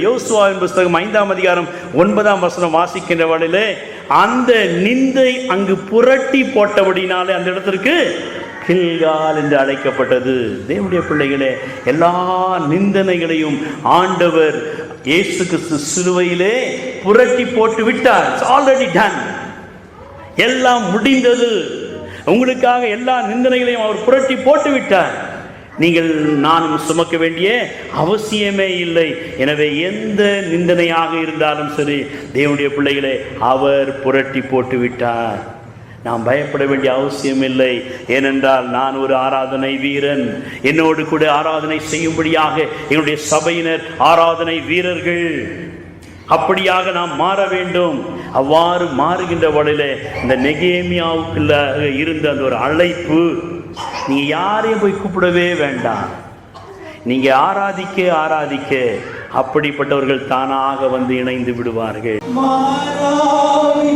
யோசுவாவின் புஸ்தகம் 5ஆம் அதிகாரம் 9ஆம் வசனம் வாசிக்கின்ற வேளையிலே அந்த நிந்தை அங்கு புரட்டி போட்டபடினாலே அந்த இடத்திற்கு கில்கால் என்று அழைக்கப்பட்டது. தேவனுடைய பிள்ளைகளே, எல்லா நிந்தனைகளையும் ஆண்டவர் இயேசு கிறிஸ்து சிலுவையிலே புரட்டி போட்டு விட்டார். It's already done. எல்லாம் முடிந்தது. உங்களுக்காக எல்லா நிந்தனைகளையும் அவர் புரட்டி போட்டு விட்டார். நீங்கள் நானும் சுமக்க வேண்டிய அவசியமே இல்லை. எனவே எந்த நிந்தனையாக இருந்தாலும் சரி, தேவனுடைய பிள்ளைகளே, அவர் புரட்டி போட்டு விட்டார். நாம் பயப்பட வேண்டிய அவசியம் இல்லை. ஏனென்றால் நான் ஒரு ஆராதனை வீரன். என்னோடு கூட ஆராதனை செய்யும்படியாக என்னுடைய சபையினர் ஆராதனை வீரர்கள். அப்படியாக நாம் மாற வேண்டும். அவ்வாறு மாறுகின்ற வழியில இந்த நெகேமியாவுக்குள்ள இருந்த அந்த ஒரு அழைப்பு, நீங்க யாரையும் போய் கூப்பிடவே வேண்டாம். நீங்க ஆராதிக்க ஆராதிக்க அப்படிப்பட்டவர்கள் தானாக வந்து இணைந்து விடுவார்கள். மாறாவி